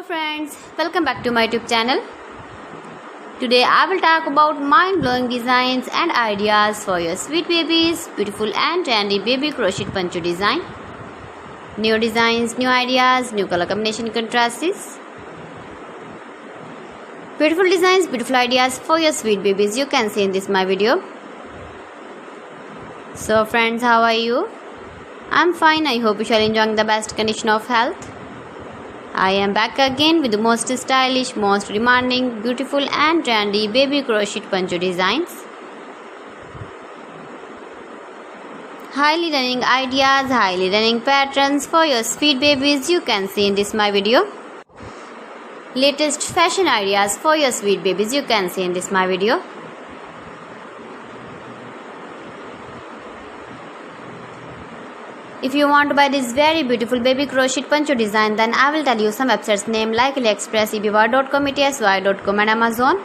Hello friends, welcome back to my YouTube channel. Today I will talk about mind-blowing designs and ideas for your sweet babies, beautiful and trendy baby crochet poncho design. New designs, new ideas, new color combination contrasts. Beautiful designs, beautiful ideas for your sweet babies you can see in this my video. So friends, how are you? I'm fine. I hope you are enjoying the best condition of health. I am back again with the most stylish, most demanding, beautiful and trendy baby crochet poncho designs. Highly running ideas, highly running patterns for your sweet babies you can see in this my video. Latest fashion ideas for your sweet babies you can see in this my video. If you want to buy this very beautiful baby crochet poncho design, then I will tell you some websites name like AliExpress, eBay.com, etsy.com and Amazon.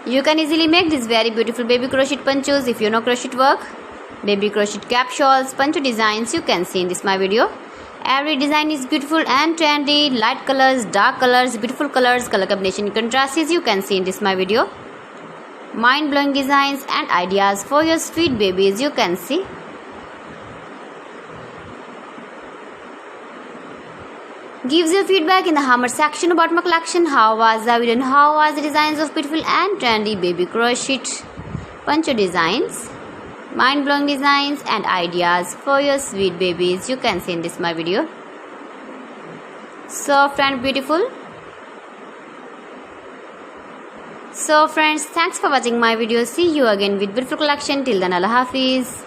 You can easily make these very beautiful baby crochet ponchos if you know crochet work. Baby crochet cap shawls, poncho designs you can see in this my video. Every design is beautiful and trendy, light colors, dark colors, beautiful colors, color combination contrasts you can see in this my video. Mind-blowing designs and ideas for your sweet babies you can see. Gives your feedback in the comment section about my collection. How was the video and how was the designs of beautiful and trendy baby crochet poncho designs. Mind-blowing designs and ideas for your sweet babies you can see in this my video. Soft and beautiful. So friends, thanks for watching my video. See you again with beautiful collection. Till then, Allah Hafiz.